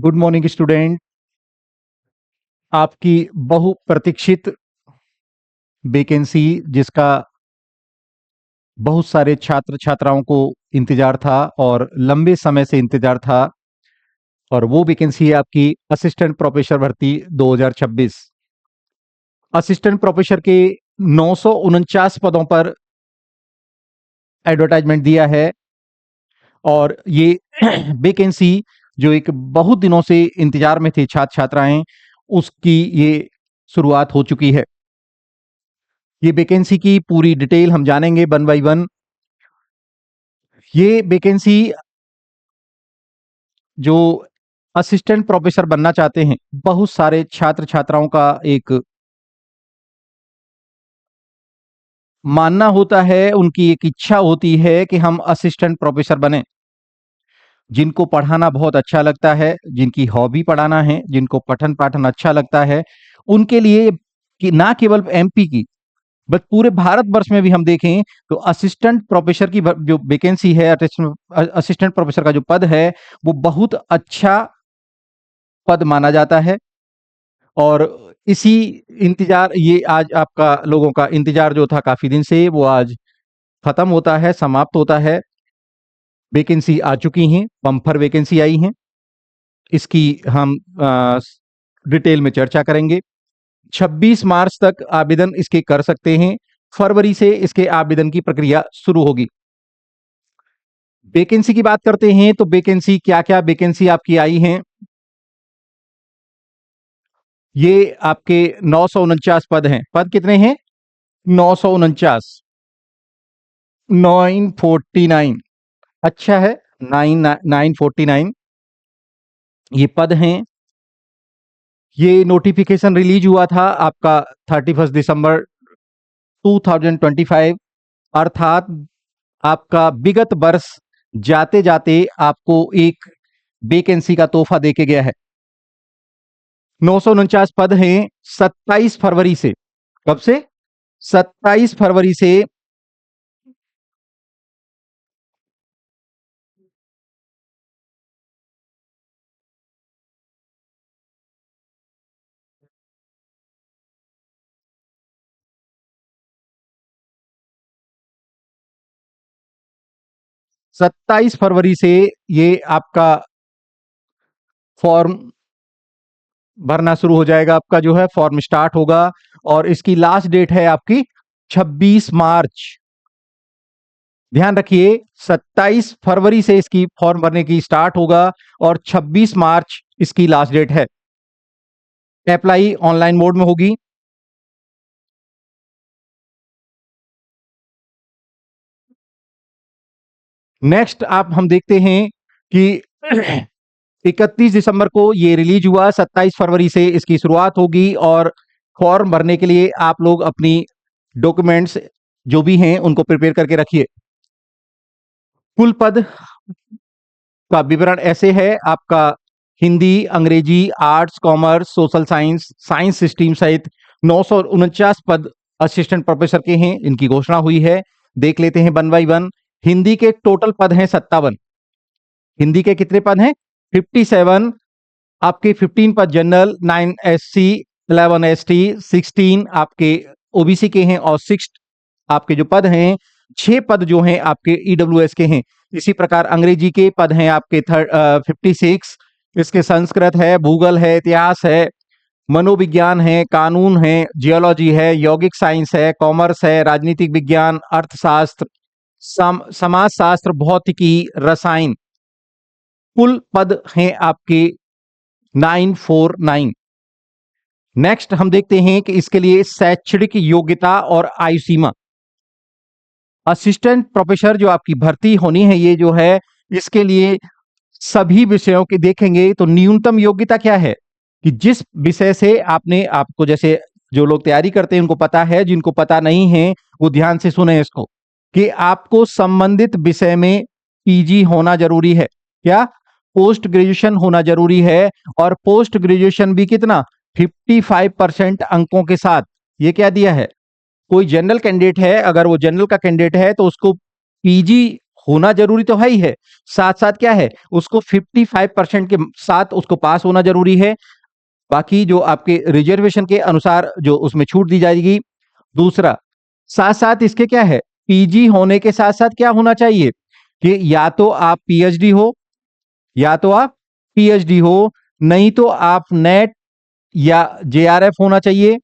Good morning student. आपकी बहुप्रतीक्षित vacancy जिसका बहुत सारे छात्र छात्राओं को इंतजार था और लंबे समय से इंतजार था, और वो वैकेंसी है आपकी असिस्टेंट प्रोफेसर भर्ती 2026। असिस्टेंट प्रोफेसर के 949 पदों पर एडवर्टाइजमेंट दिया है। और ये वैकेंसी जो एक बहुत दिनों से इंतजार में थे छात्र छात्राएं, उसकी ये शुरुआत हो चुकी है। ये वैकेंसी की पूरी डिटेल हम जानेंगे वन बाय वन। ये वैकेंसी जो असिस्टेंट प्रोफेसर बनना चाहते हैं, बहुत सारे छात्र छात्राओं का एक मानना होता है, उनकी एक इच्छा होती है कि हम असिस्टेंट प्रोफेसर बने। जिनको पढ़ाना बहुत अच्छा लगता है, जिनकी हॉबी पढ़ाना है, जिनको पठन पाठन अच्छा लगता है, उनके लिए कि ना केवल एमपी की बट पूरे भारतवर्ष में भी हम देखें तो असिस्टेंट प्रोफेसर की जो वैकेंसी है, असिस्टेंट प्रोफेसर का जो पद है, वो बहुत अच्छा पद माना जाता है। और इसी इंतजार, ये आज आपका लोगों का इंतजार जो था काफी दिन से, वो आज खत्म होता है, समाप्त होता है। वैकेंसी आ चुकी हैं, बम्पर वैकेंसी आई हैं। इसकी हम डिटेल में चर्चा करेंगे। 26 मार्च तक आवेदन इसके कर सकते हैं। फरवरी से इसके आवेदन की प्रक्रिया शुरू होगी। वैकेंसी की बात करते हैं तो वैकेंसी क्या क्या वैकेंसी आपकी आई हैं। ये आपके 949 पद हैं। पद कितने हैं? 949, 949। अच्छा है, 949 ये पद हैं। ये नोटिफिकेशन रिलीज हुआ था आपका 31 दिसंबर 2025, अर्थात आपका विगत वर्ष जाते जाते आपको एक वैकेंसी का तोहफा देके गया है। 949 पद हैं। 27 फरवरी से, कब से? 27 फरवरी से 27 फरवरी से ये आपका फॉर्म भरना शुरू हो जाएगा। आपका जो है फॉर्म स्टार्ट होगा और इसकी लास्ट डेट है आपकी 26 मार्च। ध्यान रखिए, 27 फरवरी से इसकी फॉर्म भरने की स्टार्ट होगा और 26 मार्च इसकी लास्ट डेट है। अप्लाई ऑनलाइन मोड में होगी। नेक्स्ट आप हम देखते हैं कि 31 दिसंबर को ये रिलीज हुआ, 27 फरवरी से इसकी शुरुआत होगी और फॉर्म भरने के लिए आप लोग अपनी डॉक्यूमेंट्स जो भी हैं उनको प्रिपेयर करके रखिए। कुल पद का विवरण ऐसे है आपका: हिंदी, अंग्रेजी, arts, commerce, social science, science stream सहित 949 पद असिस्टेंट प्रोफेसर के हैं। इनकी घोषणा हुई है, देख लेते हैं वन बाय वन। हिंदी के टोटल पद हैं 57। हिंदी के कितने पद हैं? 57। आपके 15 पद जनरल, 9 एससी, 11 एसटी, 16 आपके ओबीसी के हैं और 6 आपके जो पद हैं, 6 पद जो हैं आपके ईडब्ल्यूएस के हैं। इसी प्रकार अंग्रेजी के पद हैं आपके 56। इसके संस्कृत है, भूगोल है, इतिहास है, मनोविज्ञान है, कानून है, जियोलॉजी है, यौगिक साइंस है, कॉमर्स है, राजनीतिक विज्ञान, अर्थशास्त्र, समाजशास्त्र, भौतिकी, रसायन। कुल पद हैं आपके 949। नेक्स्ट हम देखते हैं कि इसके लिए शैक्षणिक योग्यता और आयु सीमा। असिस्टेंट प्रोफेसर जो आपकी भर्ती होनी है, ये जो है इसके लिए सभी विषयों के देखेंगे तो न्यूनतम योग्यता क्या है कि जिस विषय से आपको जैसे जो लोग तैयारी करते हैं उनको पता है, जिनको पता नहीं है वो ध्यान से सुने इसको, कि आपको संबंधित विषय में पीजी होना जरूरी है। क्या? पोस्ट ग्रेजुएशन होना जरूरी है। और पोस्ट ग्रेजुएशन भी कितना? 55% अंकों के साथ। ये क्या दिया है? कोई जनरल कैंडिडेट है, अगर वो जनरल का कैंडिडेट है तो उसको पीजी होना जरूरी तो है ही है, साथ साथ क्या है, उसको 55% के साथ उसको पास होना जरूरी है। बाकी जो आपके रिजर्वेशन के अनुसार जो उसमें छूट दी जाएगी। दूसरा, साथ साथ इसके क्या है, पीजी होने के साथ साथ क्या होना चाहिए कि या तो आप पीएचडी हो, या तो आप पीएचडी हो, नहीं तो आप नेट या जेआरएफ होना चाहिए।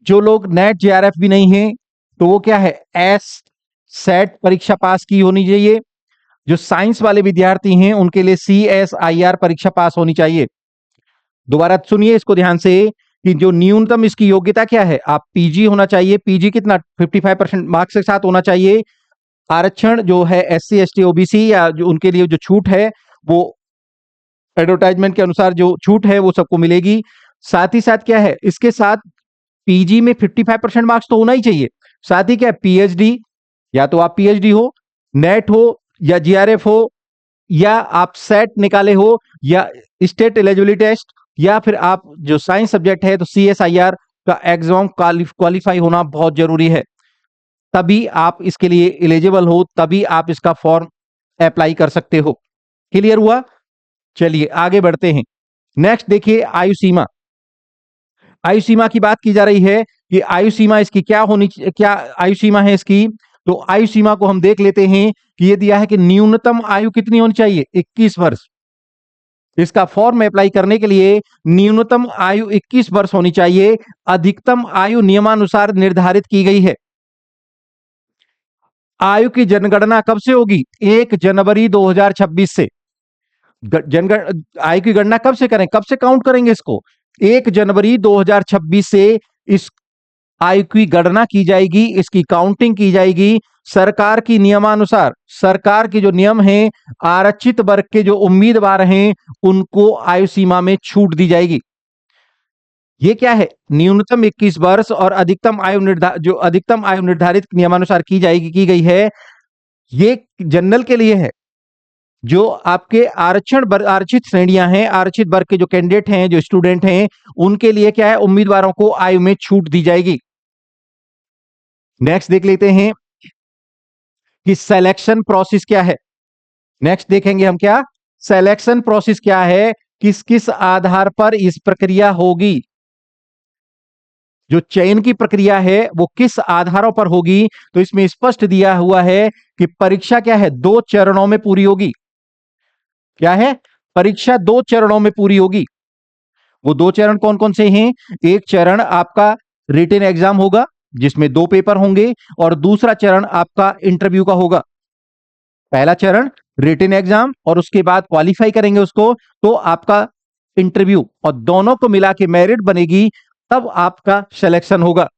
जो लोग नेट जेआरएफ भी नहीं है तो वो क्या है, एस सेट परीक्षा पास की होनी चाहिए। जो साइंस वाले विद्यार्थी हैं उनके लिए सीएसआईआर परीक्षा पास होनी चाहिए। दोबारा सुनिए इसको ध्यान से कि जो न्यूनतम इसकी योग्यता क्या है, आप पीजी होना चाहिए। पीजी कितना, 55% मार्क्स के साथ होना चाहिए। आरक्षण जो है एससी एसटी ओबीसी या जो उनके लिए जो छूट है वो एडवर्टाइजमेंट के अनुसार जो छूट है वो सबको मिलेगी। साथ ही साथ क्या है, इसके साथ पीजी में 55% मार्क्स तो होना ही चाहिए। साथ ही क्या है, पीएचडी, या तो आप पीएचडी हो, नेट हो या जीआरएफ हो, या आप सेट निकाले हो, या स्टेट एलिजिबिलिटी टेस्ट, या फिर आप जो साइंस सब्जेक्ट है तो सीएसआईआर का एग्जाम क्वालिफाई होना बहुत जरूरी है। तभी आप इसके लिए एलिजिबल हो, तभी आप इसका फॉर्म अप्लाई कर सकते हो। क्लियर हुआ? चलिए आगे बढ़ते हैं। नेक्स्ट देखिए, आयु सीमा। आयु सीमा की बात की जा रही है कि आयु सीमा इसकी क्या होनी, क्या आयु सीमा है इसकी। तो आयु सीमा को हम देख लेते हैं कि ये दिया है कि न्यूनतम आयु कितनी होनी चाहिए, 21 वर्ष। इसका फॉर्म अप्लाई करने के लिए न्यूनतम आयु 21 वर्ष होनी चाहिए। अधिकतम आयु नियमानुसार निर्धारित की गई है। आयु की जनगणना कब से होगी, 1 जनवरी 2026 से। आयु की गणना कब से करें, कब से काउंट करेंगे इसको, 1 जनवरी 2026 से इस आयु की गणना की जाएगी, इसकी काउंटिंग की जाएगी। सरकार की नियमानुसार, सरकार के जो नियम हैं, आरक्षित वर्ग के जो उम्मीदवार हैं उनको आयु सीमा में छूट दी जाएगी। ये क्या है, न्यूनतम 21 वर्ष और अधिकतम आयु जो अधिकतम आयु निर्धारित नियमानुसार की जाएगी, की गई है, ये जनरल के लिए है। जो आपके आरक्षित श्रेणियां हैं, आरक्षित वर्ग के जो कैंडिडेट हैं, जो स्टूडेंट हैं, उनके लिए क्या है, उम्मीदवारों को आयु में छूट दी जाएगी। नेक्स्ट देख लेते हैं कि सिलेक्शन प्रोसेस क्या है। नेक्स्ट देखेंगे हम क्या, सिलेक्शन प्रोसेस क्या है, किस किस आधार पर इस प्रक्रिया होगी। जो चयन की प्रक्रिया है वो किस आधारों पर होगी, तो इसमें स्पष्ट दिया हुआ है कि परीक्षा क्या है, 2 चरणों में पूरी होगी। क्या है, परीक्षा 2 चरणों में पूरी होगी। वो 2 चरण कौन कौन से हैं, एक चरण आपका रिटन एग्जाम होगा जिसमें 2 पेपर होंगे, और दूसरा चरण आपका इंटरव्यू का होगा। पहला चरण रिटन एग्जाम और उसके बाद क्वालिफाई करेंगे उसको तो आपका इंटरव्यू, और दोनों को मिला के मेरिट बनेगी, तब आपका सिलेक्शन होगा।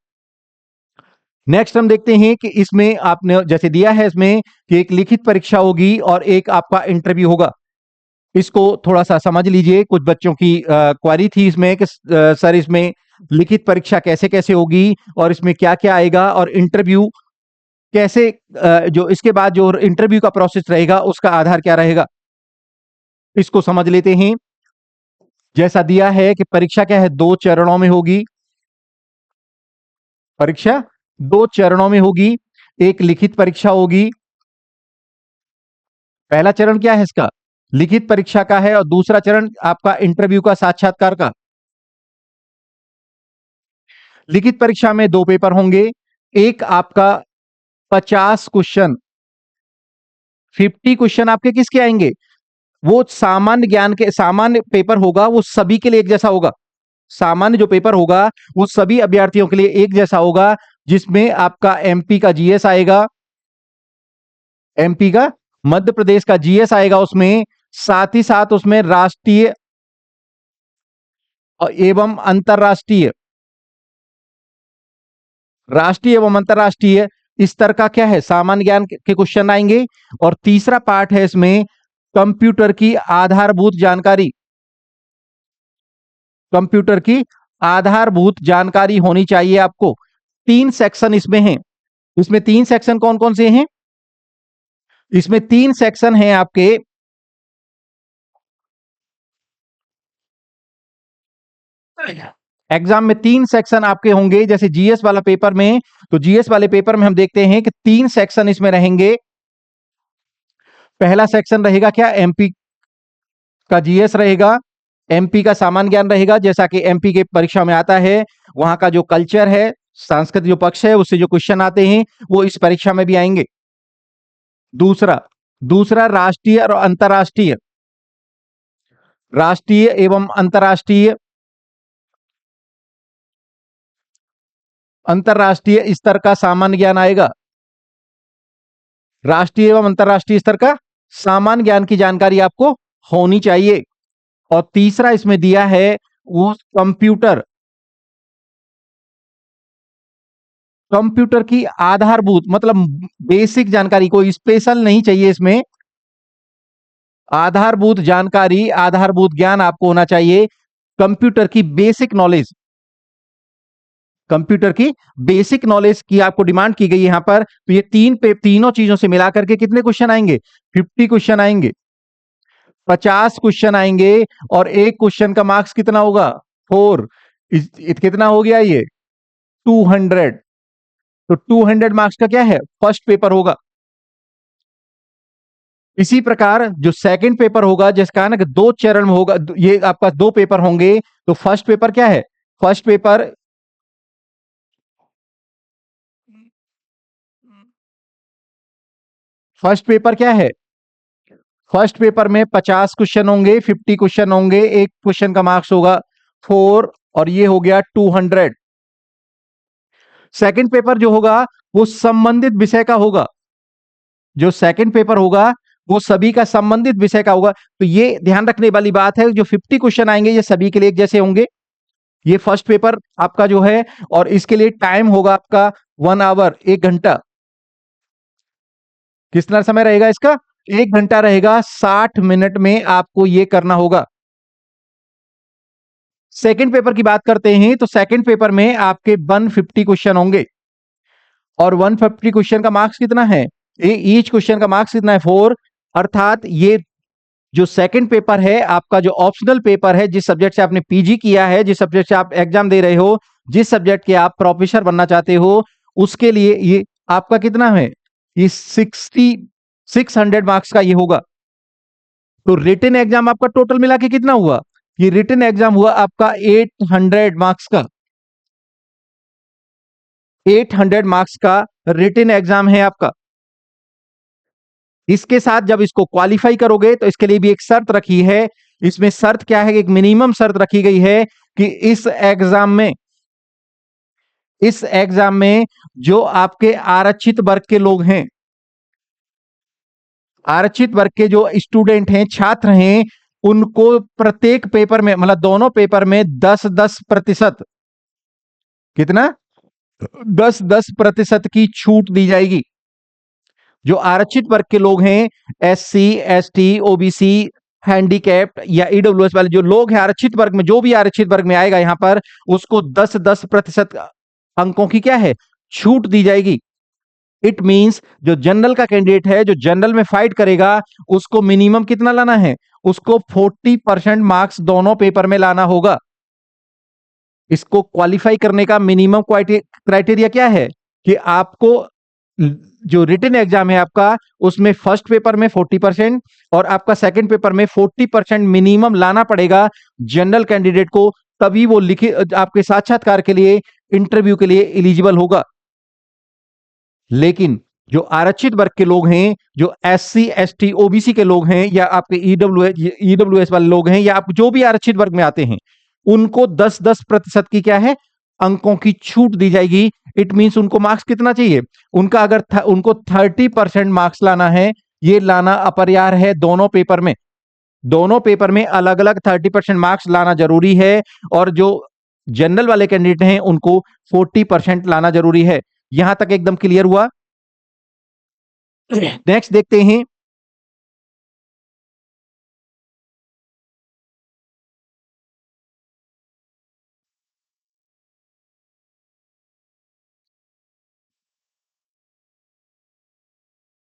नेक्स्ट हम देखते हैं कि इसमें आपने जैसे दिया है इसमें कि एक लिखित परीक्षा होगी और एक आपका इंटरव्यू होगा। इसको थोड़ा सा समझ लीजिए, कुछ बच्चों की क्वेरी थी इसमें कि सर इसमें लिखित परीक्षा कैसे कैसे होगी और इसमें क्या क्या आएगा, और इंटरव्यू कैसे, जो इसके बाद जो इंटरव्यू का प्रोसेस रहेगा उसका आधार क्या रहेगा, इसको समझ लेते हैं। जैसा दिया है कि परीक्षा क्या है, 2 चरणों में होगी। परीक्षा 2 चरणों में होगी। एक लिखित परीक्षा होगी, पहला चरण क्या है इसका, लिखित परीक्षा का है, और दूसरा चरण आपका इंटरव्यू का, साक्षात्कार का। लिखित परीक्षा में 2 पेपर होंगे। एक आपका 50 क्वेश्चन, 50 क्वेश्चन आपके किसके आएंगे, वो सामान्य ज्ञान के, सामान्य पेपर होगा, वो सभी के लिए एक जैसा होगा। सामान्य जो पेपर होगा वो सभी अभ्यर्थियों के लिए एक जैसा होगा, जिसमें आपका एमपी का जीएस आएगा, एमपी का, मध्य प्रदेश का जीएस आएगा उसमें, साथ ही साथ उसमें राष्ट्रीय एवं अंतरराष्ट्रीय, राष्ट्रीय एवं अंतरराष्ट्रीय स्तर का क्या है, सामान्य ज्ञान के क्वेश्चन आएंगे। और तीसरा पार्ट है इसमें कंप्यूटर की आधारभूत जानकारी, कंप्यूटर की आधारभूत जानकारी होनी चाहिए आपको। 3 सेक्शन इसमें हैं। इसमें 3 सेक्शन कौन कौन से हैं, इसमें 3 सेक्शन हैं आपके। एग्जाम में 3 सेक्शन आपके होंगे, जैसे जीएस वाला पेपर में, तो जीएस वाले पेपर में हम देखते हैं कि 3 सेक्शन इसमें रहेंगे। पहला सेक्शन रहेगा क्या, एमपी का जीएस रहेगा, एमपी का सामान्य ज्ञान रहेगा, जैसा कि एमपी के परीक्षा में आता है, वहां का जो कल्चर है, सांस्कृतिक जो पक्ष है, उससे जो क्वेश्चन आते हैं वो इस परीक्षा में भी आएंगे। दूसरा दूसरा राष्ट्रीय और अंतर्राष्ट्रीय, राष्ट्रीय एवं अंतर्राष्ट्रीय, अंतर्राष्ट्रीय स्तर का सामान्य ज्ञान आएगा। राष्ट्रीय एवं अंतर्राष्ट्रीय स्तर का सामान्य ज्ञान की जानकारी आपको होनी चाहिए। और तीसरा इसमें दिया है वो कंप्यूटर, कंप्यूटर की आधारभूत मतलब बेसिक जानकारी, कोई स्पेशल नहीं चाहिए इसमें, आधारभूत जानकारी, आधारभूत ज्ञान आपको होना चाहिए। कंप्यूटर की बेसिक नॉलेज, कंप्यूटर की बेसिक नॉलेज की आपको डिमांड की गई है यहां पर। तो ये तीनों चीजों से मिलाकर के कितने क्वेश्चन आएंगे, 50 क्वेश्चन आएंगे, 50 क्वेश्चन आएंगे। और एक क्वेश्चन का मार्क्स कितना होगा, 4। कितना हो गया ये, 200। तो 200 मार्क्स का क्या है, फर्स्ट पेपर होगा। इसी प्रकार जो सेकंड पेपर होगा, जिसका है ना कि 2 चरण में होगा, ये आपका 2 पेपर होंगे। तो फर्स्ट पेपर क्या है, फर्स्ट पेपर फर्स्ट पेपर क्या है, फर्स्ट पेपर में 50 क्वेश्चन होंगे, 50 क्वेश्चन होंगे, एक क्वेश्चन का मार्क्स होगा 4, और ये हो गया 200। सेकंड पेपर जो होगा वो संबंधित विषय का होगा, जो सेकंड पेपर होगा वो सभी का संबंधित विषय का होगा। तो ये ध्यान रखने वाली बात है, जो 50 क्वेश्चन आएंगे ये सभी के लिए एक जैसे होंगे। ये फर्स्ट पेपर आपका जो है, और इसके लिए टाइम होगा आपका 1 आवर, 1 घंटा। कितना समय रहेगा इसका, 1 घंटा रहेगा, 60 मिनट में आपको ये करना होगा। सेकंड पेपर की बात करते हैं तो सेकंड पेपर में आपके 150 क्वेश्चन होंगे, और 150 क्वेश्चन का मार्क्स कितना है, ईच क्वेश्चन का मार्क्स कितना है, 4। अर्थात ये जो सेकंड पेपर है आपका, जो ऑप्शनल पेपर है, जिस सब्जेक्ट से आपने पीजी किया है, जिस सब्जेक्ट से आप एग्जाम दे रहे हो, जिस सब्जेक्ट के आप प्रोफेसर बनना चाहते हो, उसके लिए ये आपका कितना है, ये 600 मार्क्स का ये होगा। तो रिटन एग्जाम आपका टोटल मिला के कितना हुआ, ये रिटन एग्जाम हुआ आपका 800 मार्क्स का, 800 मार्क्स का रिटन एग्जाम है आपका। इसके साथ जब इसको क्वालिफाई करोगे तो इसके लिए भी एक शर्त रखी है। इसमें शर्त क्या है, एक मिनिमम शर्त रखी गई है कि इस एग्जाम में जो आपके आरक्षित वर्ग के लोग हैं, आरक्षित वर्ग के जो स्टूडेंट हैं, छात्र हैं, उनको प्रत्येक पेपर में मतलब दोनों पेपर में 10-10%, कितना, 10-10% की छूट दी जाएगी। जो आरक्षित वर्ग के लोग हैं, एससी, एसटी, ओबीसी, हैंडीकैप्ड या ईडब्ल्यूएस वाले जो लोग हैं आरक्षित वर्ग में, जो भी आरक्षित वर्ग में आएगा यहां पर, उसको 10-10% अंकों की क्या है, छूट दी जाएगी। इट मींस जो जनरल का कैंडिडेट है, जो जनरल में फाइट करेगा, उसको मिनिमम कितना लाना है, उसको 40% मार्क्स दोनों पेपर में लाना होगा। इसको क्वालिफाई करने का मिनिमम क्राइटेरिया क्या है कि आपको जो रिटन एग्जाम है आपका, उसमें फर्स्ट पेपर में 40% और आपका सेकंड पेपर में 40% मिनिमम लाना पड़ेगा जनरल कैंडिडेट को, तभी वो लिखे आपके साक्षात्कार के लिए, इंटरव्यू के लिए एलिजिबल होगा। लेकिन जो आरक्षित वर्ग के लोग हैं, जो एससी, एसटी, ओबीसी के लोग हैं, या आपके ईडब्ल्यूएस वाले लोग हैं, या आप जो भी आरक्षित वर्ग में आते हैं, उनको 10-10% की क्या है, अंकों की छूट दी जाएगी। इट मींस उनको मार्क्स कितना चाहिए, उनका अगर उनको 30% मार्क्स लाना है, ये लाना अपरिहार्य है दोनों पेपर में, दोनों पेपर में अलग अलग 30% मार्क्स लाना जरूरी है। और जो जनरल वाले कैंडिडेट हैं उनको 40% लाना जरूरी है। यहां तक एकदम क्लियर हुआ। नेक्स्ट देखते हैं,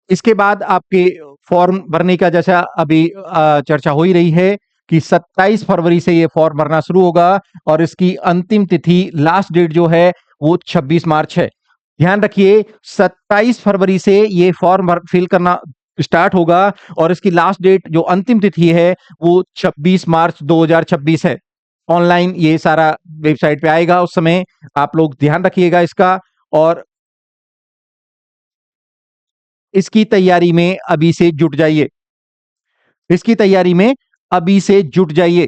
इसके बाद आपके फॉर्म भरने का, जैसा अभी चर्चा हो ही रही है कि 27 फरवरी से ये फॉर्म भरना शुरू होगा और इसकी अंतिम तिथि लास्ट डेट जो है वो 26 मार्च है। ध्यान रखिए 27 फरवरी से ये फॉर्म फिल करना स्टार्ट होगा और इसकी लास्ट डेट जो अंतिम तिथि है वो 26 मार्च 2026 है। ऑनलाइन ये सारा वेबसाइट पे आएगा उस समय, आप लोग ध्यान रखिएगा इसका और इसकी तैयारी में अभी से जुट जाइए। इसकी तैयारी में अभी से जुट जाइए।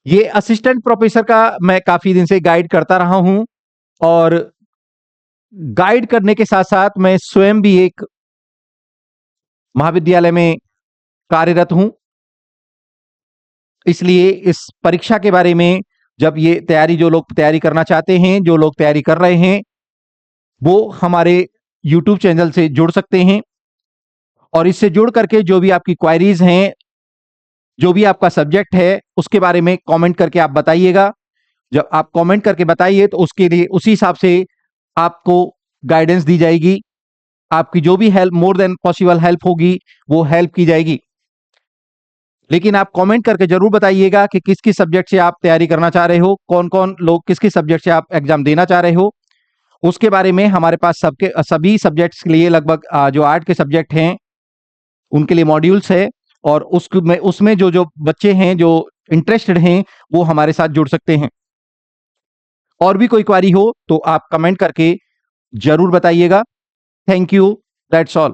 ये असिस्टेंट प्रोफेसर का मैं काफी दिन से गाइड करता रहा हूं और गाइड करने के साथ साथ मैं स्वयं भी एक महाविद्यालय में कार्यरत हूं। इसलिए इस परीक्षा के बारे में जब ये तैयारी जो लोग तैयारी करना चाहते हैं, जो लोग तैयारी कर रहे हैं, वो हमारे YouTube चैनल से जुड़ सकते हैं और इससे जुड़ करके जो भी आपकी क्वायरीज हैं, जो भी आपका सब्जेक्ट है, उसके बारे में कमेंट करके आप बताइएगा। जब आप कमेंट करके बताइए तो उसके लिए उसी हिसाब से आपको गाइडेंस दी जाएगी। आपकी जो भी help more than possible help होगी वो हेल्प की जाएगी। लेकिन आप कमेंट करके जरूर बताइएगा कि किस किस सब्जेक्ट से आप तैयारी करना चाह रहे हो, कौन कौन लोग किस किस सब्जेक्ट से आप एग्जाम देना चाह रहे हो। उसके बारे में हमारे पास सबके सभी सब्जेक्ट्स के लिए लगभग जो आर्ट के सब्जेक्ट हैं उनके लिए मॉड्यूल्स है और उसमें जो जो बच्चे हैं जो इंटरेस्टेड हैं वो हमारे साथ जुड़ सकते हैं। और भी कोई क्वारी हो तो आप कमेंट करके जरूर बताइएगा। Thank you, that's all.